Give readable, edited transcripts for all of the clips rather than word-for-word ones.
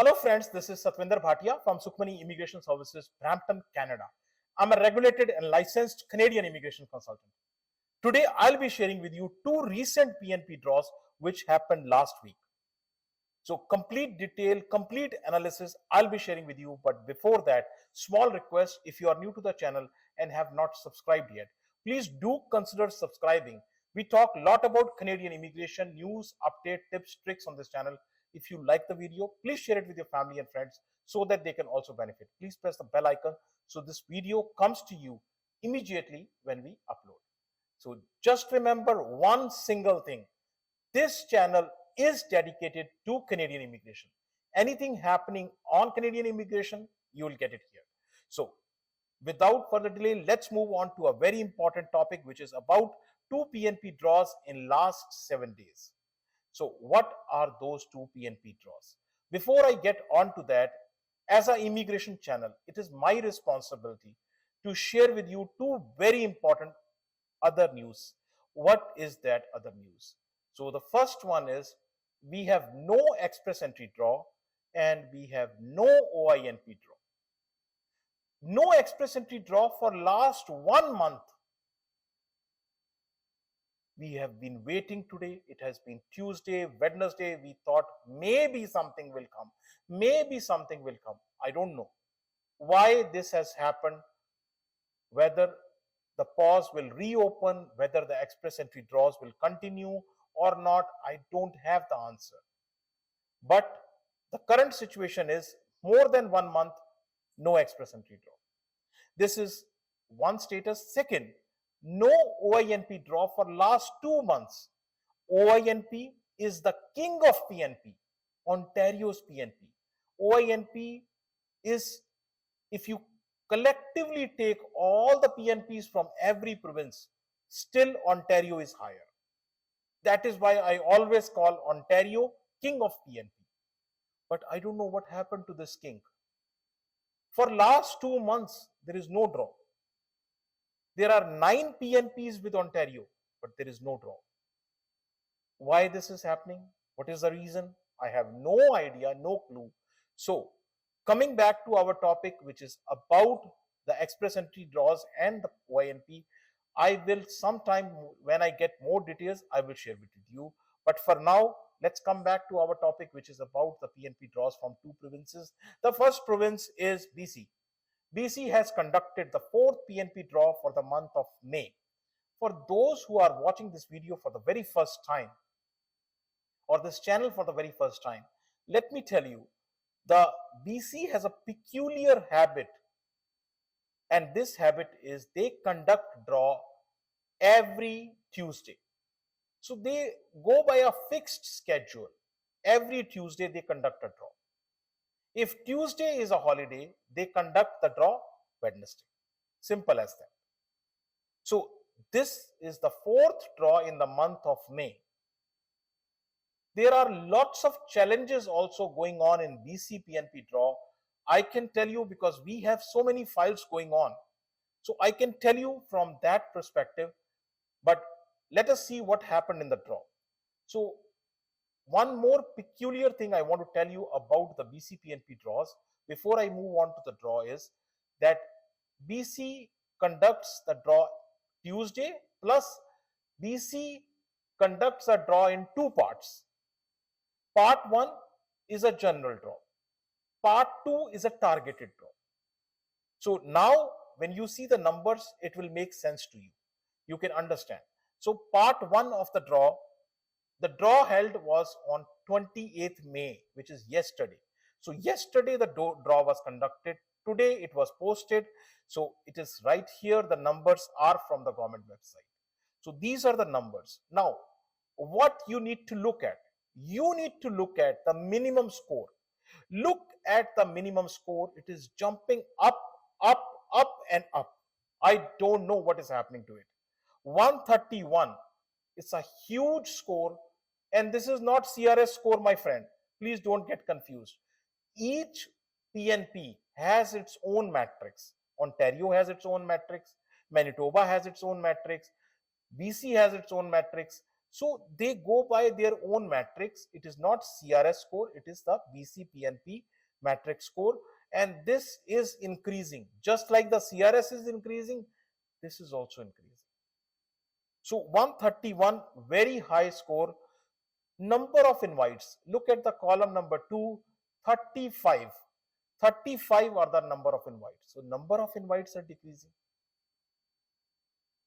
Hello friends, this is Satwinder Bhatia from Sukhmani Immigration Services, Brampton, Canada. I'm a regulated and licensed Canadian immigration consultant. Today, I'll be sharing with you two recent PNP draws which happened last week. So complete detail, complete analysis, I'll be sharing with you. But before that, small request, if you are new to the channel and have not subscribed yet, please do consider subscribing. We talk a lot about Canadian immigration news, update, tips, tricks on this channel. If you like the video, please share it with your family and friends so that they can also benefit. Please press the bell icon so this video comes to you immediately when we upload. So just remember one single thing. This channel is dedicated to Canadian immigration. Anything happening on Canadian immigration, you will get it here. So without further delay, let's move on to a very important topic, which is about two PNP draws in last 7 days. So what are those two PNP draws? Before I get on to that, as an immigration channel, it is my responsibility to share with you two very important other news. What is that other news? So the first one is we have no express entry draw and we have no OINP draw. No express entry draw for last 1 month. We have been waiting today. It has been Tuesday, Wednesday. We thought maybe something will come. Maybe something will come. I don't know why this has happened, whether the pause will reopen, whether the express entry draws will continue or not. I don't have the answer. But the current situation is more than 1 month, no express entry draw. This is one status. Second, no OINP draw for last 2 months. OINP is the king of PNP, Ontario's PNP. OINP is, if you collectively take all the PNPs from every province, still Ontario is higher. That is why I always call Ontario king of PNP. But I don't know what happened to this king. For last 2 months, there is no draw. There are 9 PNPs with Ontario, but there is no draw. Why this is happening? What is the reason? I have no idea, no clue. So, coming back to our topic, which is about the express entry draws and the OINP, I will sometime when I get more details, I will share it with you. But for now, let's come back to our topic, which is about the PNP draws from 2 provinces. The first province is BC. BC has conducted the 4th PNP draw for the month of May. For those who are watching this video for the very first time, or this channel for the very first time, let me tell you, the BC has a peculiar habit, and this habit is they conduct draw every Tuesday. So they go by a fixed schedule. Every Tuesday they conduct a draw. If Tuesday is a holiday, they conduct the draw Wednesday. Simple as that. So this is the 4th draw in the month of May. There are lots of challenges also going on in BCPNP draw. I can tell you because we have so many files going on. So I can tell you from that perspective, but let us see what happened in the draw. So one more peculiar thing I want to tell you about the BCPNP draws before I move on to the draw is that BC conducts the draw Tuesday, plus BC conducts a draw in 2 parts. Part 1 is a general draw. Part 2 is a targeted draw. So now when you see the numbers, it will make sense to you. You can understand. So part 1 of the draw held was on 28th May, which is yesterday. So yesterday the draw was conducted. Today it was posted. So it is right here. The numbers are from the government website. So these are the numbers. Now, what you need to look at? You need to look at the minimum score. Look at the minimum score. It is jumping up, up, up and up. I don't know what is happening to it. 131. It's a huge score. And this is not CRS score, my friend. Please don't get confused. Each PNP has its own matrix. Ontario has its own matrix. Manitoba has its own matrix. BC has its own matrix. So they go by their own matrix. It is not CRS score, it is the BCPNP matrix score, and this is increasing. Just like the CRS is increasing, this is also increasing. So 131, very high score. Number of invites, look at the column number 2, 35. 35 are the number of invites. So number of invites are decreasing.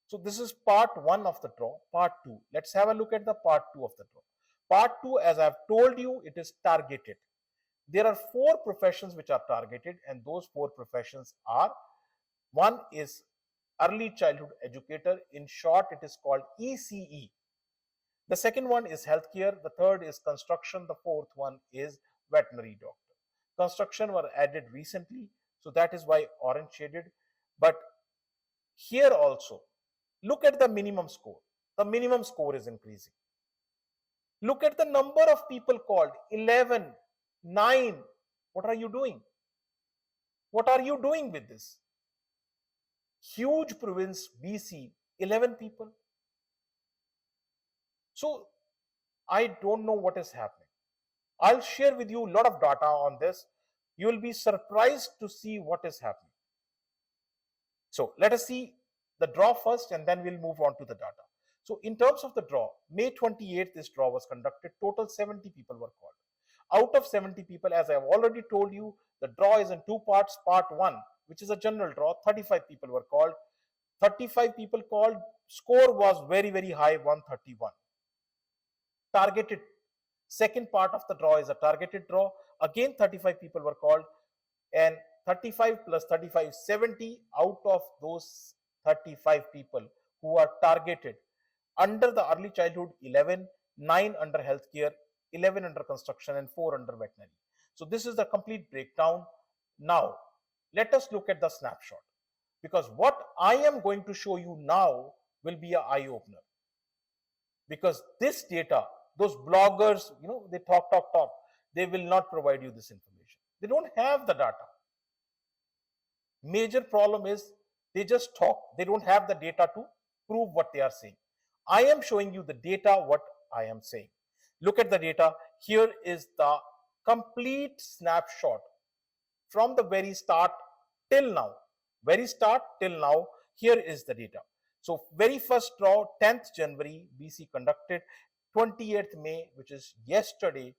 So this is part 1 of the draw. Part 2, let's have a look at the part 2 of the draw. Part 2, as I've told you, it is targeted. There are 4 professions which are targeted, and those 4 professions are: one is early childhood educator, in short it is called ECE. The second one is healthcare, the third is construction, the fourth one is veterinary doctor. Construction were added recently, so that is why orange shaded. But here also, look at the minimum score. The minimum score is increasing. Look at the number of people called: 11, 9. What are you doing? What are you doing with this? Huge province, BC, 11 people. So I don't know what is happening. I'll share with you a lot of data on this. You will be surprised to see what is happening. So let us see the draw first, and then we'll move on to the data. So in terms of the draw, May 28th, this draw was conducted. Total 70 people were called. Out of 70 people, as I have already told you, the draw is in 2 parts. Part 1, which is a general draw, 35 people were called. 35 people called. Score was very, very high, 131. Targeted. Second part of the draw is a targeted draw. Again, 35 people were called, and 35 plus 35, 70 out of those 35 people who are targeted. Under the early childhood, 11, 9 under healthcare, 11 under construction, and 4 under veterinary. So this is the complete breakdown. Now, let us look at the snapshot, because what I am going to show you now will be an eye-opener. Because this data, those bloggers, they talk. They will not provide you this information. They don't have the data. Major problem is they just talk. They don't have the data to prove what they are saying. I am showing you the data, what I am saying. Look at the data. Here is the complete snapshot from the very start till now. Very start till now. Here is the data. So very first draw, 10th January, BC conducted. 28th May, which is yesterday,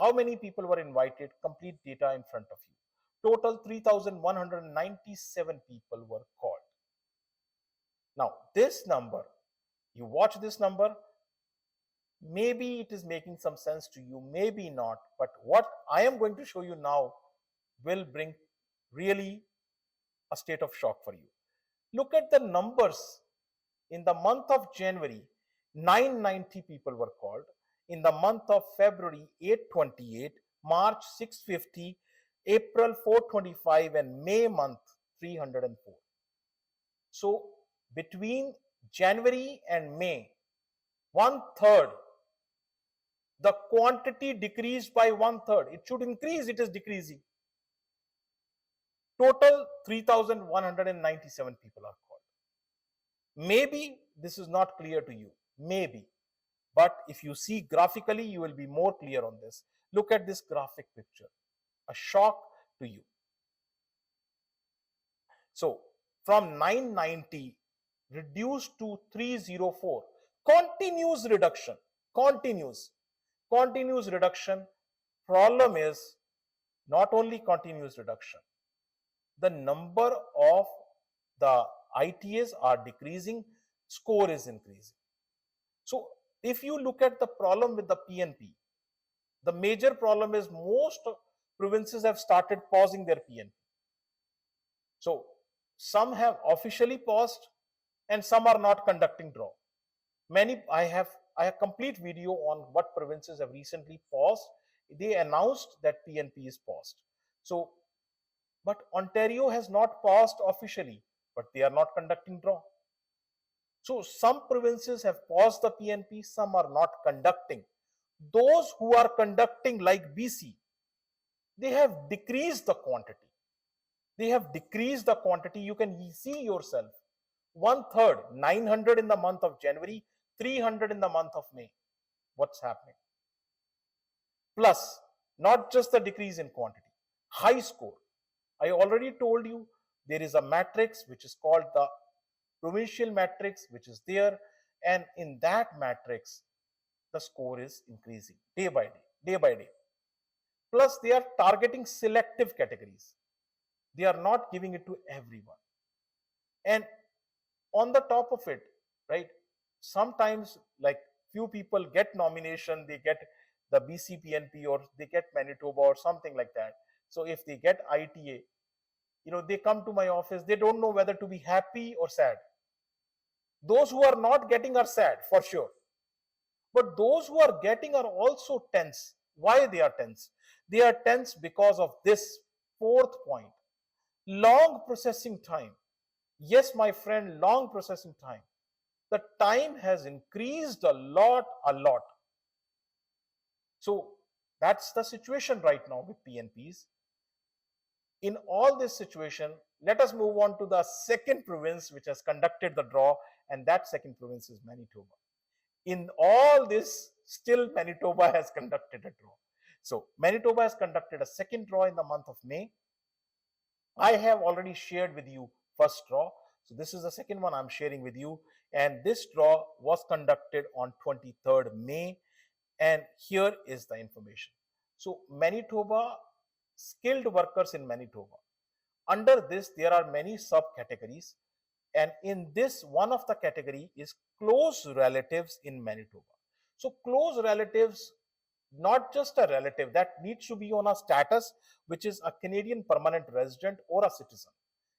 how many people were invited? Complete data in front of you. Total 3,197 people were called. Now, this number, you watch this number, maybe it is making some sense to you, maybe not, but what I am going to show you now will bring really a state of shock for you. Look at the numbers. In the month of January, 990 people were called. In the month of February, 828, March 650, April 425, and May month 304. So between January and May, 1/3, the quantity decreased by 1/3. It should increase, it is decreasing. Total 3,197 people are called. Maybe this is not clear to you, maybe. But if you see graphically, you will be more clear on this. Look at this graphic picture, a shock to you. So from 990 reduced to 304, continuous reduction, continuous reduction. Problem is not only continuous reduction, the number of the ITAs are decreasing, score is increasing. So if you look at the problem with the PNP, the major problem is most provinces have started pausing their PNP. So some have officially paused and some are not conducting draw. I have a complete video on what provinces have recently paused. They announced that PNP is paused. So, but Ontario has not paused officially, but they are not conducting draw. So some provinces have paused the PNP, some are not conducting. Those who are conducting, like BC, they have decreased the quantity. They have decreased the quantity. You can see yourself. 1/3, 900 in the month of January, 300 in the month of May. What's happening? Plus, not just the decrease in quantity, high score. I already told you there is a matrix which is called the provincial matrix, which is there, and in that matrix, the score is increasing day by day, day by day. Plus, they are targeting selective categories. They are not giving it to everyone. And on the top of it, right, sometimes like few people get nomination, they get the BCPNP or they get Manitoba or something like that. So if they get ITA, they come to my office, they don't know whether to be happy or sad. Those who are not getting are sad for sure. But those who are getting are also tense. Why they are tense? They are tense because of this fourth point. Long processing time. Yes, my friend, long processing time. The time has increased a lot, a lot. So that's the situation right now with PNPs. In all this situation, let us move on to the second province which has conducted the draw, and that second province is Manitoba. In all this, still Manitoba has conducted a draw. So Manitoba has conducted a second draw in the month of May. I have already shared with you first draw. So this is the second one I'm sharing with you. And this draw was conducted on 23rd May. And here is the information. So Manitoba, skilled workers in Manitoba. Under this, there are many subcategories. And in this, one of the category is close relatives in Manitoba. So close relatives, not just a relative, that needs to be on a status, which is a Canadian permanent resident or a citizen.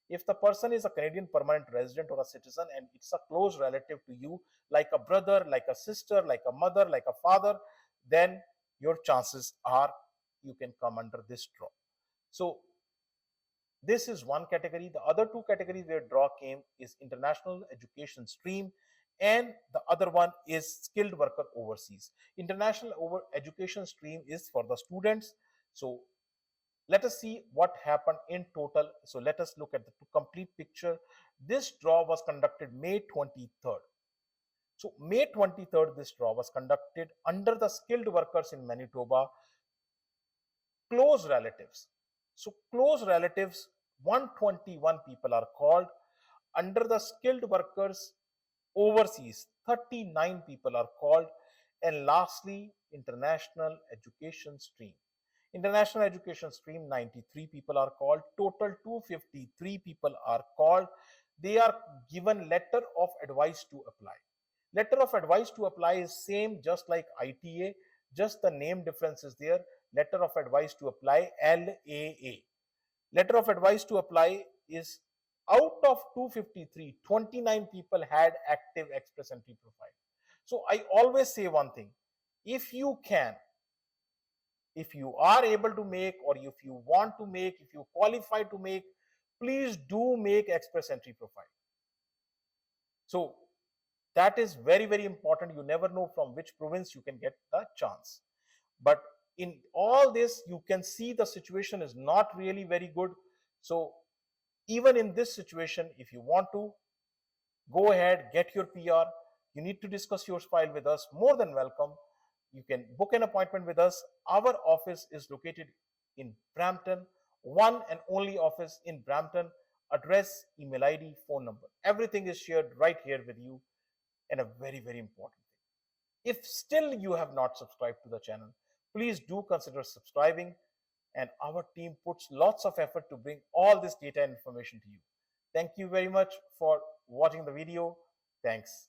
If the person is a Canadian permanent resident or a citizen and it's a close relative to you, like a brother, like a sister, like a mother, like a father, then your chances are you can come under this draw. So this is one category. The other two categories where draw came is international education stream, and the other one is skilled worker overseas. International education stream is for the students. So let us see what happened in total. So let us look at the complete picture. This draw was conducted May 23rd. So May 23rd, this draw was conducted under the skilled workers in Manitoba, close relatives. So close relatives, 121 people are called. Under the skilled workers overseas, 39 people are called. And lastly, international education stream. International education stream, 93 people are called. Total 253 people are called. They are given letter of advice to apply. Letter of advice to apply is same just like ITA, just the name difference is there. Letter of advice to apply, LAA. Letter of advice to apply is out of 253, 29 people had active express entry profile. So I always say one thing, if you can, if you are able to make, or if you want to make, if you qualify to make, please do make express entry profile. So that is very, very important. You never know from which province you can get the chance. But in all this, you can see the situation is not really very good. So even in this situation, if you want to go ahead, get your PR, you need to discuss your file with us, more than welcome. You can book an appointment with us. Our office is located in Brampton, one and only office in Brampton. Address, email ID, phone number, everything is shared right here with you. And a very, very important thing, if still you have not subscribed to the channel, please do consider subscribing. And our team puts lots of effort to bring all this data and information to you. Thank you very much for watching the video. Thanks.